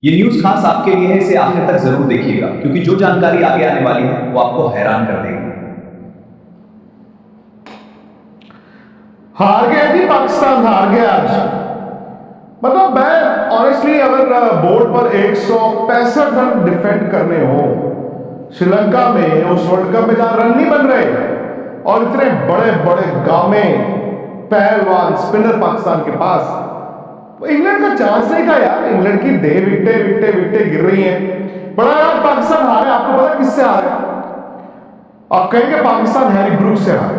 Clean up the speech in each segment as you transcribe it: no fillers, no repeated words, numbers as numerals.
ये न्यूज़ खास आपके लिए है, इसे आखिर तक ज़रूर देखिएगा क्योंकि जो जानकारी आगे आने वाली है, वो आपको हैरान कर देगी। हार गया जी, पाकिस्तान हार गया आज। मतलब मैं ऑनेस्टली अगर बोर्ड पर 165 रन डिफेंड करने हो श्रीलंका में, उस वर्ल्ड कप में जहां रन नहीं बन रहे और इतने बड़े बड़े गामे पहलवान स्पिनर पाकिस्तान के पास, तो इंग्लैंड का चांस नहीं था यार। इंग्लैंड की दे विकटे विकटे विकटे गिर रही हैं। बड़ा यार पाकिस्तान हारे, आपको पता किससे हारे? आप कहेंगे पाकिस्तान हैरी ब्रूक से हारे,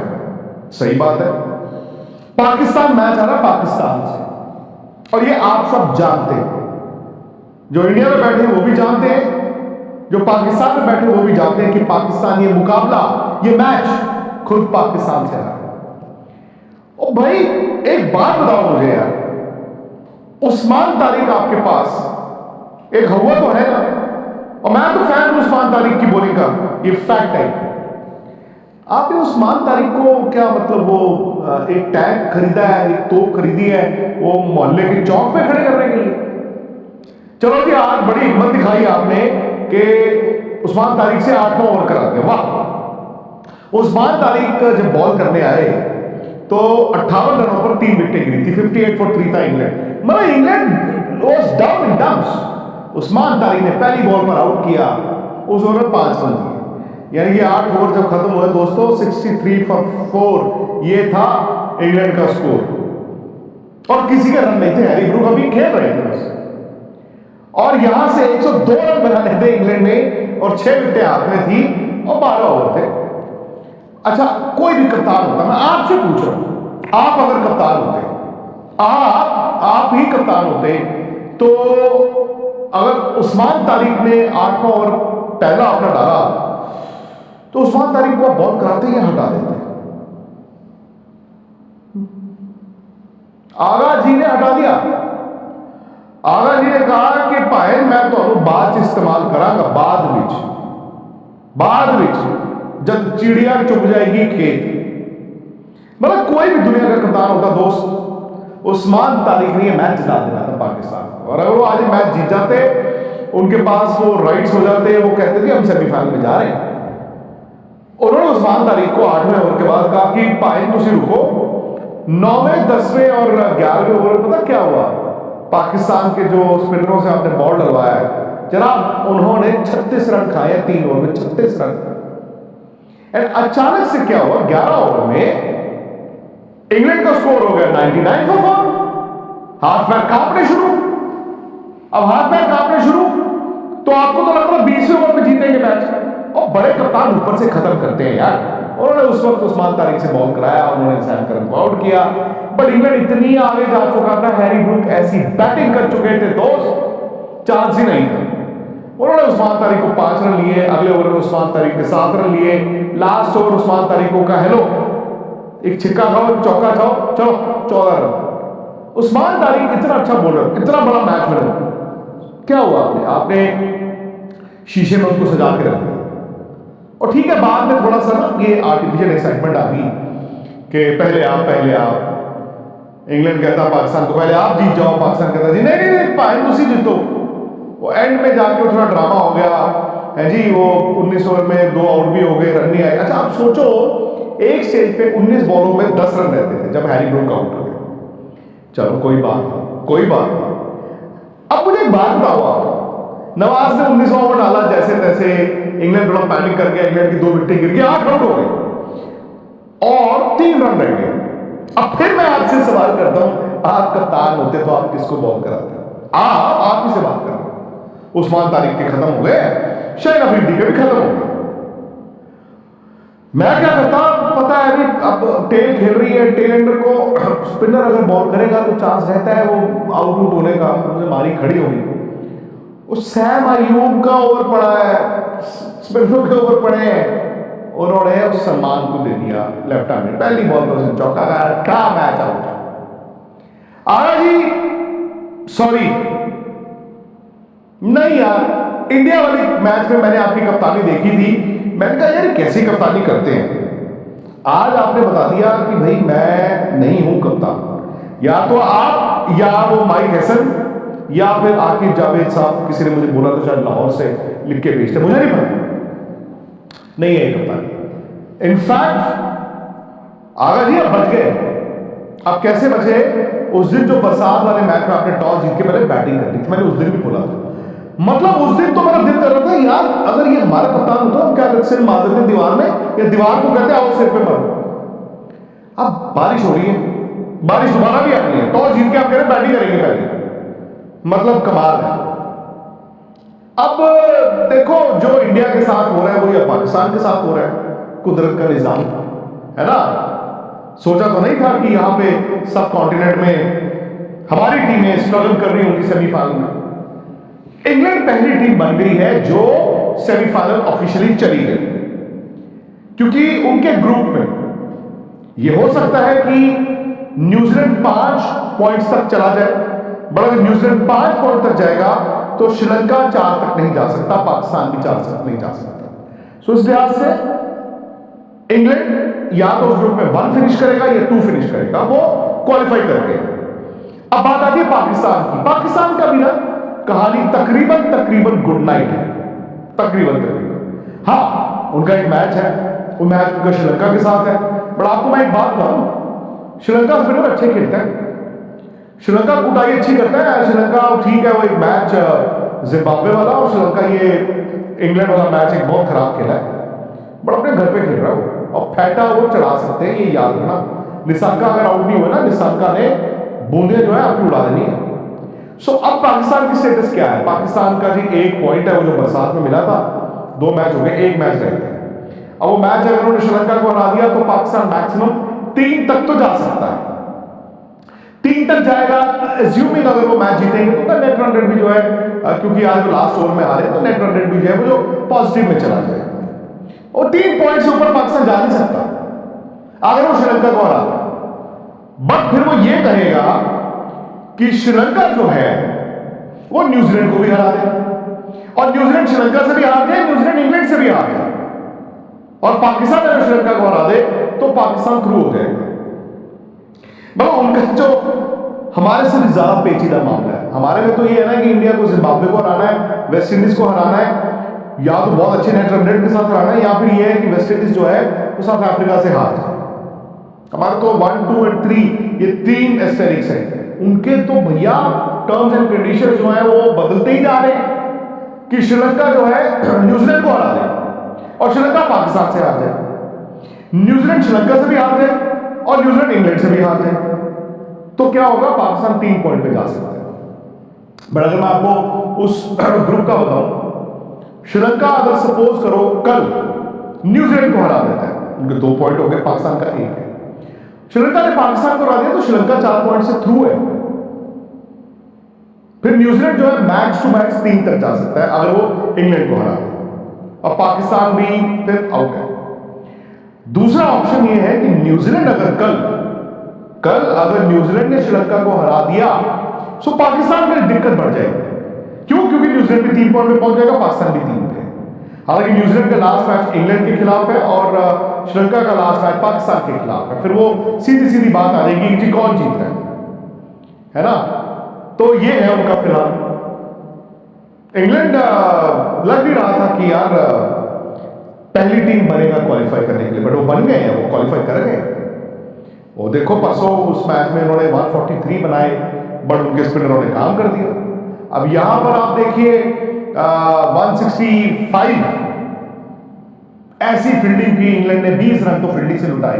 सही बात है। पाकिस्तान मैच हारा पाकिस्तान से, और ये आप सब जानते हैं। जो इंडिया में बैठे हैं वो भी जानते हैं, जो पाकिस्तान में बैठे हैं वो भी जानते हैं कि पाकिस्तान ये मुकाबला, ये मैच खुद पाकिस्तान से हारा। ओ भाई, एक बात बताओ मुझे यार, उस्मान तारिक आपके पास एक हवा तो है ना, और मैं तो फैन हूं उस्मान तारिक की बॉलिंग का, ये फैक्ट है। आपने उस्मान तारिक को क्या मतलब वो एक टैंक खरीदा है, एक तोप खरीदी है वो मोहल्ले के चौक पे खड़े करने के लिए? चलो जी, आज बड़ी हिम्मत दिखाई आपने कि उस्मान तारिक से 8-9 ओवर करा दिया, वाह। उस्मान तारिक जब बॉल करने आए तो 58 रनों पर 3 विकेटें गिरी थी, 58 for 3 था इंग्लैंड। मतलब England was down in dumps. Usman Tariq ने पहली बॉल पर आउट किया, उस ओवर में 5 रन दिए। यानी कि 8 ओवर जब खत्म हुए दोस्तों, 63 for 4 ये था इंग्लैंड का स्कोर, और किसी के रन नहीं थे। हैरी ब्रूक अभी खेल रहे थे बस, और यहां से 102 रन बनाने थे इंग्लैंड ने, और 6 विकेटें हाथ में थी और 12 ओवर थे। अच्छा, कोई भी कप्तान होता, मैं आपसे पूछ रहा हूं, आप अगर कप्तान होते, आप ही कप्तान होते, तो अगर उस्मान तारिक ने 8 ओवर पहला अपना डाला, तो उस्मान तारिक को बॉल कराते या हटा देते? आगा जी ने हटा दिया। आगा जी ने कहा कि भाई मैं तो बाद इस्तेमाल करांगा, बाद विच जब चिड़िया चुप जाएगी खेत। मतलब कोई भी दुनिया का कप्तान होता दोस्त, उस्मान तारिक ने यह मैच जिता देना था पाकिस्तान को, और अगर वो आज मैच जीत जाते, उनके पास वो राइट्स हो जाते, वो कहते थे हम सेमीफाइनल में जा रहे हैं। उन्होंने उस्मान तारिक को 8वें ओवर के बाद कहा कि भाई तुसी रुको। 9वें 10वें और 11वें ओवर में पता क्या हुआ? पाकिस्तान के जो स्पिनरों से आपने बॉल डलवाया है जनाब, उन्होंने 36 रन खाए 3 ओवर में, 36 रन। एंड अचानक से क्या हुआ, 11 ओवर में इंग्लैंड का स्कोर हो गया 99 for 4। हाथ पैर कांपने शुरू। अब हाथ पैर कांपने शुरू तो आपको तो लग रहा 20वें ओवर में जीतेंगे मैच, और बड़े कप्तान ऊपर से खत्म करते हैं यार। उन्होंने उस वक्त उस्मान तारिक से बॉल कराया, उन्होंने सैम करन को आउट किया, बट इंग्लैंड इतनी आगे जा चुका था, हैरी ब्रूक ऐसी बैटिंग कर चुके थे दोस्त, चांस ही नहीं था। उन्होंने उस्मान तारिक को 5 रन लिए, अगले ओवर में उस्मान तारिक ने 7 रन लिए, लास्ट ओवर उस्मान तारिक को कहा हेलो एक छिक्का खाओ, चौका खाओ, चलो 14 रन। उस्मान तारिक इतना अच्छा बॉलर, इतना बड़ा मैच विनर, क्या हुआ आपने शीशे में उनको सजा के रख दिया। और ठीक है, बाद में थोड़ा सा ना ये आर्टिफिशियल एक्साइटमेंट आ गई कि पहले आप इंग्लैंड कहता पाकिस्तान को पहले आप जीत जाओ, पाकिस्तान कहता जी नहीं नहीं नहीं भाई तुसी जीतो। वो एंड में जाके थोड़ा ड्रामा हो गया है जी, वो 19 ओवर में 2 आउट भी हो गए, रन नहीं आए। अच्छा आप सोचो, एक स्टेज पे 19 बॉलों में 10 रन रहते थे जब हैरी ब्रूक आउट हो गए। चलो कोई बात नहीं। अब मुझे एक बात बताओ, आप नवाज ने 19 ओवर डाला जैसे तैसे, इंग्लैंड थोड़ा पैनिक कर गया, इंग्लैंड की 2 विकेटें गिर गई, 8 आउट हो गए और 3 रन रह गए। अब फिर मैं आपसे सवाल करता हूं, आप कप्तान होते तो आप किसको बॉल कराते? आप ही से बात कर रहे हो। उस्मान तारिक के खत्म हो गए, शाहिद अफरीदी के भी खत्म हो गए। मैं क्या करता, पता है अभी अब टेल खेल रही है, टेल एंडर को स्पिनर अगर बॉल करेगा तो चांस रहता है वो आउट होने का, उसने मारी खड़ी होगी। उस सैम अयूब का ओवर पड़ा है, स्पिनरों के ओवर पड़े हैं, उन्होंने उस सलमान को दे दिया लेफ्ट हैंड में, पहली बॉल पर उसने चौका लगाया, क्या मैच आउट। आया जी, सॉरी नहीं यार, इंडिया वाली मैच में मैंने आपकी कप्तानी देखी थी, मैंने कहा यार कैसी कप्तानी करते हैं। आज आपने बता दिया कि भाई मैं नहीं हूं कप्तान, या तो आप या वो माइक हैसन या फिर आकिब जावेद साहब, किसी ने मुझे बोला तो शायद लाहौर से लिख के भेजते, मुझे नहीं पता, नहीं है कप्तान। इनफैक्ट आगा जी अब बच गए। अब कैसे बचे? उस दिन जो बरसात वाले मैच में आपने टॉस जीत के पहले बैटिंग कर ली थी, मैंने उस दिन भी बोला था। मतलब उस दिन तो मेरा दिल कर रहा था यार, अगर ये हमारा कप्तान होता तो क्या करते, सिर मार देते दीवार में, या दीवार को कहते आओ सिर पे मारो। अब बारिश हो रही है, बारिश दोबारा भी आ रही है, टॉस जीत के आप कह रहे बैटिंग करेंगे पहले, मतलब कमाल है। अब देखो जो इंडिया के साथ हो रहा है वो या पाकिस्तान के साथ हो रहा है, कुदरत का निजाम है ना। सोचा तो नहीं था कि यहां पे सब कॉन्टिनेंट में हमारी टीमें स्ट्रगल कर रही होंगी सेमीफाइनल में। इंग्लैंड पहली टीम बन गई है जो सेमीफाइनल ऑफिशियली चली गई, क्योंकि उनके ग्रुप में यह हो सकता है कि न्यूजीलैंड 5 पॉइंट्स तक चला जाए, बट अगर न्यूजीलैंड 5 पॉइंट तक जाएगा तो श्रीलंका 4 तक नहीं जा सकता, पाकिस्तान भी 4 तक नहीं जा सकता। सो इस लिहाज से इंग्लैंड या तो उस ग्रुप में 1 फिनिश करेगा या 2 फिनिश करेगा, वो क्वालिफाई करके। अब बात आती है पाकिस्तान की। पाकिस्तान का भी ना कहानी तकरीबन गुड नाइट है, तकरीबन। हाँ, उनका एक मैच है, वो मैच उनका श्रीलंका के साथ है। बट आपको मैं एक बात बताऊं, श्रीलंका स्पिनर अच्छे खेलते हैं, श्रीलंका कुटाई अच्छी करता है। श्रीलंका ठीक है, वो एक मैच जिम्बाब्वे वाला और श्रीलंका ये इंग्लैंड वाला मैच एक बहुत खराब खेला है, बट अपने घर पे खेल रहा है और फैटा वो चढ़ा सकते हैं, ये याद रखना। निसांका अगर आउट नहीं हुआ ना, निसांका ने बूंदे जो है आपकी उड़ा देनी है। सो अब पाकिस्तान की स्टेटस क्या है? पाकिस्तान का जी 1 पॉइंट है, वो जो बरसात में मिला था। 2 मैच हो गए, 1 मैच रह गया। अब वो मैच अगर उन्होंने श्रीलंका को हरा दिया तो पाकिस्तान मैक्सिमम 3 तक तो जा सकता है, 3 तक जाएगा। एज्यूमिंग अगर वो मैच जीतेंगे तो नेट रन रेट भी जो है, क्योंकि आज लास्ट ओवर में हारे तो नेट रन रेट भी जो है वो जो पॉजिटिव में चला जाएगा, और 3 पॉइंट से ऊपर पाकिस्तान जा नहीं सकता अगर वो श्रीलंका को हरा दे। बट फिर वो ये कहेगा कि श्रीलंका जो है वो न्यूजीलैंड को भी हरा दे, और न्यूजीलैंड श्रीलंका से भी हार जाए, न्यूजीलैंड इंग्लैंड से भी हार जाए, और पाकिस्तान अगर श्रीलंका को हरा दे तो पाकिस्तान थ्रू हो जाएगा। मतलब उनका जो हमारे से भी ज्यादा पेचीदा मामला है। हमारे में तो ये है ना कि इंडिया को जिम्बाब्वे को हराना है, वेस्ट इंडीज को हराना है, या तो बहुत अच्छे नेट रन रेट के साथ हराना है, या फिर ये है कि वेस्ट इंडीज जो है वो साउथ अफ्रीका से हार जाए। हमारे तो 1, 2 और 3 ये 3 एस्टेरिक्स है। उनके तो भैया टर्म्स एंड कंडीशन जो है वो बदलते ही जा रहे हैं कि श्रीलंका जो है न्यूजीलैंड को हरा दे और श्रीलंका पाकिस्तान से हार जाए, न्यूजीलैंड श्रीलंका से भी हार जाए और न्यूजीलैंड इंग्लैंड से भी हार जाए, तो क्या होगा? पाकिस्तान 3 पॉइंट पे जा सकता है। बट अगर मैं आपको उस ग्रुप का बताऊं, श्रीलंका अगर सपोज करो कल न्यूजीलैंड को हरा देता है, उनके 2 पॉइंट हो गए, पाकिस्तान का 1 है। श्रीलंका ने पाकिस्तान को हरा दिया तो श्रीलंका 4 पॉइंट से थ्रू है। फिर न्यूजीलैंड जो है मैक्स टू मैक्स 3 तक जा सकता है अगर वो इंग्लैंड को हरा दे, और पाकिस्तान भी फिर आउट है। दूसरा ऑप्शन ये है कि न्यूजीलैंड अगर कल अगर न्यूजीलैंड ने श्रीलंका को हरा दिया तो पाकिस्तान में दिक्कत बढ़ जाएगी। क्यों? क्योंकि न्यूजीलैंड भी 3 पॉइंट पे पहुंच जाएगा, पाकिस्तान भी 3 पे। हालांकि न्यूजीलैंड का लास्ट मैच इंग्लैंड के खिलाफ है और श्रीलंका का लास्ट मैच पाकिस्तान के खिलाफ है। फिर वो सीधी बात आ जाएगी कि कौन जीत रहा है ना। तो ये है उनका फिलहाल। इंग्लैंड लग भी रहा था कि यार पहली टीम बनेगा क्वालिफाई करने के लिए, बट वो बन गए हैं, वो क्वालिफाई कर गए। वो देखो परसों उस मैच में उन्होंने 143 बनाए, बट उनके स्पिनरों ने काम कर दिया। अब यहां पर आप देखिए 165 ऐसी फील्डिंग की इंग्लैंड ने, 20 रन तो फील्डिंग से लुटाए,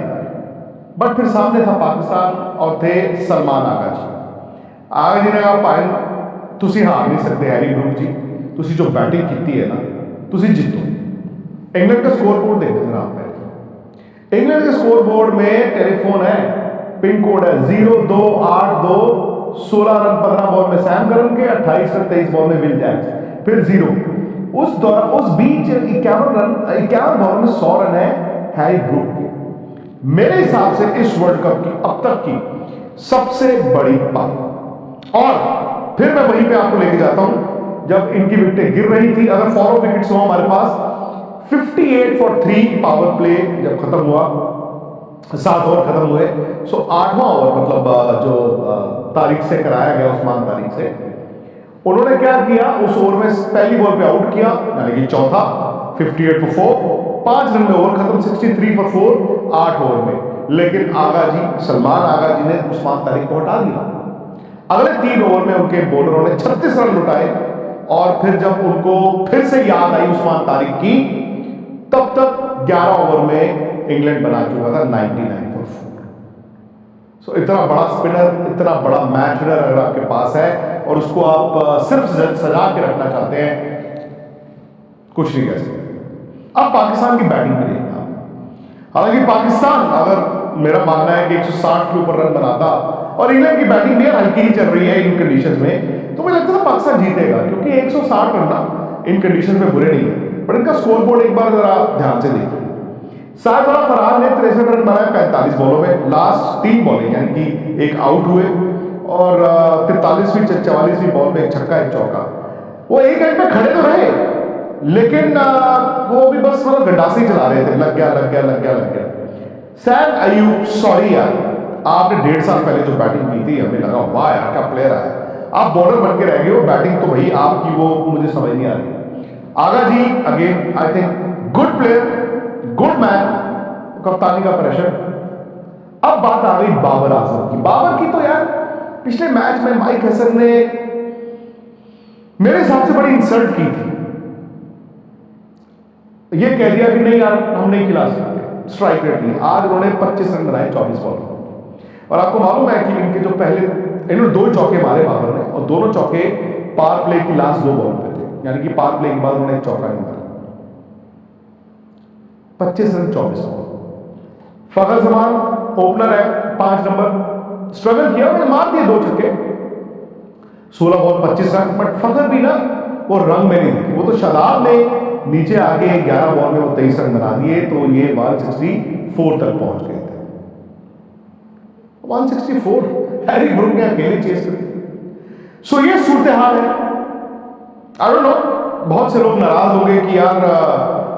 बट फिर सामने था पाकिस्तान और थे सलमान आगा जी। आगा जी ने कहा पायल तुसी हार नहीं सकते हैरी ब्रूक जी, तुसी जो बैटिंग की है ना तुसी जीतो। इंग्लैंड का स्कोर बोर्ड देखो जरा आप पहले। इंग्लैंड के स्कोर बोर्ड में टेलीफोन है, पिन कोड है 0282, 16 रन 15 बॉल में सैम करन के, 28 रन 23 बॉल में विल जैक्स, फिर 0। उस दौरान उस बीच 51 बॉल में 100 रन है हैरी ब्रूक के। मेरे हिसाब से इस वर्ल्ड कप की अब तक की सबसे बड़ी पारी। और फिर मैं वहीं पे आपको लेके जाता हूं जब इनकी विकेटें गिर रही थी। अगर 4 विकेट्स हो हमारे पास, 58 for 3 पावर प्ले जब खत्म हुआ, 7 ओवर खत्म हुए, सो 8वां ओवर मतलब जो तारीख से कराया गया, उस्मान तारीख से, उन्होंने क्या किया, उस ओवर में पहली बॉल पे आउट किया, यानी कि चौथा, 58 for 4, 5 रन में ओवर खत्म, 63 for 4, 8 ओवर में। लेकिन आगा जी, सलमान आगा जी ने उस्मान तारिक को हटा दिया। अगले 3 ओवर में उनके बॉलरों ने 36 रन लुटाए, और फिर जब उनको फिर से याद आई उस्मान तारिक की, तब तक 11 ओवर में इंग्लैंड बना चुका था 99 for 4। सो इतना बड़ा स्पिनर, इतना बड़ा मैच विनर अगर आपके पास है और उसको आप सिर्फ सजा के रखना चाहते हैं, कुछ नहीं कह सकते। अब पाकिस्तान की बैटिंग में देखना, हालांकि पाकिस्तान, अगर मेरा मानना है कि 160 के ऊपर रन बनाता, और इंग्लैंड की बैटिंग भी हल्की ही चल रही है इन कंडीशंस में, तो मुझे लगता था पाकिस्तान जीतेगा, क्योंकि 160 रन ना इन कंडीशंस में बुरे नहीं है। पर इनका स्कोर बोर्ड एक बार जरा ध्यान से देखिए। शाहजाद फरहान ने 63 रन बनाए 45 बॉलों में, लास्ट 3 बॉलें, यानी कि एक आउट हुए, और 43वीं 44वीं बॉल में एक छक्का, एक चौका। वो एक एंड में खड़े तो रहे, लेकिन वो भी बस मतलब गंडासे ही चला रहे थे, लग गया लग गया लग गया लग गया। सैम अयूब, सॉरी यार, आपने 1.5 साल पहले जो बैटिंग की थी, हमें लगा वाह यार क्या प्लेयर है, आप बॉलर बन के रह गए हो, बैटिंग तो भाई आपकी वो मुझे समझ नहीं आ रही। Agha ji again I think good player, good man, कप्तानी का प्रेशर। अब बात आ गई बाबर आजम की। बाबर की तो यार पिछले मैच में माइक हसन ने मेरे हिसाब से बड़ी इंसल्ट की थी। ये कह दिया कि नहीं यार हम नहीं खिला सकते, स्ट्राइक रेट नहीं। आज उन्होंने 25 रन बनाए 24 बॉल में, और आपको मालूम है कि इनके जो पहले, इन्होंने 2 चौके मारे बाबर ने, और दोनों चौके पावर प्ले की लास्ट 2 बॉल पे थे, यानी कि पावर प्ले के बाद उन्होंने एक चौका नहीं मारा। 25 रन 24 बॉल। फखर जमान ओपनर है, 5 नंबर, स्ट्रगल किया, उन्होंने मार दिए 2 छक्के, 16 बॉल 25 रन। बट फखर भी ना वो रंग में नहीं दिखे, वो तो शादाब ने नीचे आके 11 बॉल में वो 23 रन बना दिए, तो ये 164 तक पहुंच गए थे। 164 हैरी ब्रूक ने अकेले चेस कर दी। सो ये सूरत हाल है। आई डोंट नो, बहुत से लोग नाराज होंगे कि यार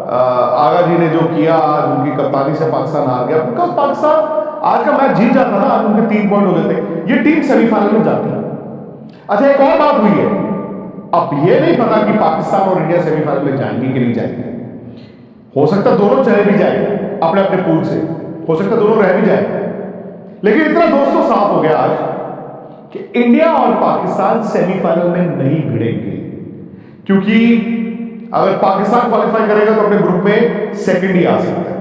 आगा जी ने जो किया, आज उनकी कप्तानी से पाकिस्तान हार गया, बिकॉज पाकिस्तान आज का मैच जीत जाता ना, आज उनके 3 पॉइंट हो जाते, ये टीम सेमीफाइनल में जाती है। अच्छा एक और बात हुई है, अब ये नहीं पता कि पाकिस्तान और इंडिया सेमीफाइनल में जाएंगे कि नहीं जाएंगे। हो सकता दोनों चले भी जाए अपने अपने पूल से, हो सकता दोनों रह भी जाए, लेकिन इतना दोस्तों साफ हो गया आज कि इंडिया और पाकिस्तान सेमीफाइनल में नहीं भिड़ेंगे, क्योंकि अगर पाकिस्तान क्वालिफाई करेगा तो अपने ग्रुप में सेकंड ही आ सकता है।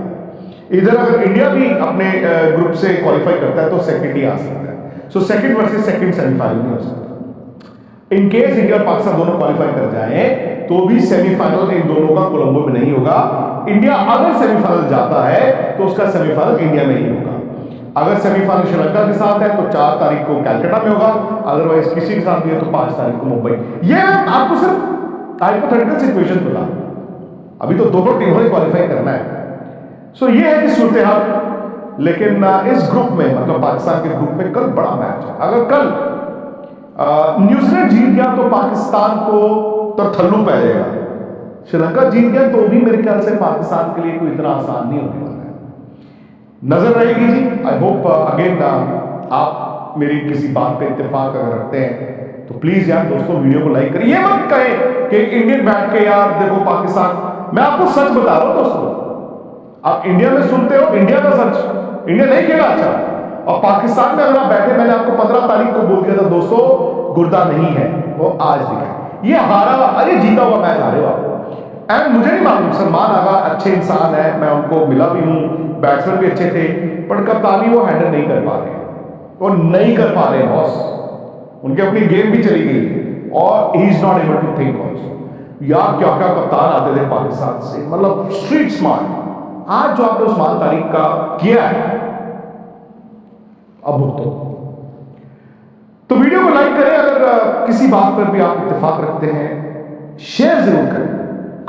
इधर अगर इंडिया भी अपने ग्रुप से क्वालिफाई करता है तो सेकंड ही आ सकता है। So second versus second semifinal नहीं हो सकता। इन केस इंडिया और पाकिस्तान दोनों क्वालिफाई कर जाए तो भी सेमीफाइनल इन दोनों का कोलंबो में नहीं होगा। इंडिया अगर सेमीफाइनल जाता है तो उसका सेमीफाइनल इंडिया में ही होगा। अगर सेमीफाइनल श्रीलंका के साथ है तो 4 तारीख को कैलकाटा में होगा, अदरवाइज किसी के साथ भी है तो 5 तारीख को मुंबई। ये आपको सिर्फ हाइपोथेटिकल सिचुएशन बता, अभी तो दोनों टीमों ने क्वालिफाई करना है। सो ये है कि सूरत हाल। लेकिन इस ग्रुप में, मतलब पाकिस्तान के ग्रुप में कल बड़ा मैच है। अगर कल न्यूजीलैंड जीत गया तो पाकिस्तान को तो थल्लू पै जाएगा, श्रीलंका जीत गया तो भी मेरे ख्याल से पाकिस्तान के लिए कोई इतना आसान नहीं होने वाला है। नजर रहेगी जी। आई होप अगेन आप मेरी किसी बात पे इत्तेफाक अगर रखते हैं तो प्लीज यार दोस्तों वीडियो को लाइक करिए। ये मत कहें कि इंडियन बैठ के यार देखो पाकिस्तान, मैं आपको सच बता रहा हूं दोस्तों, आप इंडिया में सुनते हो इंडिया का सच, इंडिया नहीं खेला अच्छा, और पाकिस्तान में अगर आप बैठे, मैंने आपको 15 तारीख को बोल दिया था दोस्तों, गुर्दा नहीं है, वो आज दिखा। ये हारा, अरे जीता हुआ मैच हारे हो आप। एंड मुझे नहीं मालूम, सलमान आगा अच्छे इंसान है, मैं उनको मिला भी हूं, बैट्समैन भी अच्छे थे, पर कप्तानी वो हैंडल नहीं कर पा रहे, वो नहीं कर पा रहे बॉस। उनकी अपनी गेम भी चली गई और he is not able to think also. यार क्या क्या कप्तान आते थे पाकिस्तान से, मतलब स्ट्रीट स्मार्ट। आज जो आपने उस्मान तारिक का किया है, अब भुगतो। तो वीडियो को लाइक करें, अगर किसी बात पर भी आप इत्तेफाक रखते हैं शेयर जरूर करें,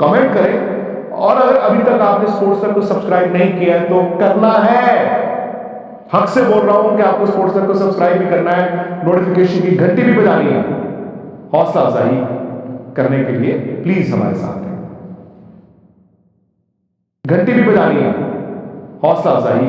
कमेंट करें, और अगर अभी तक आपने स्पोर्ट्स सर्कल को सब्सक्राइब नहीं किया है तो करना है। हक से बोल रहा हूं कि आपको स्पोर्ट्स सर्कल को सब्सक्राइब भी करना है, नोटिफिकेशन की घंटी भी बजानी है। हौसला अफजाई करने के लिए प्लीज हमारे साथ हैं, घंटी भी बजानी है, हौसला अफजाई।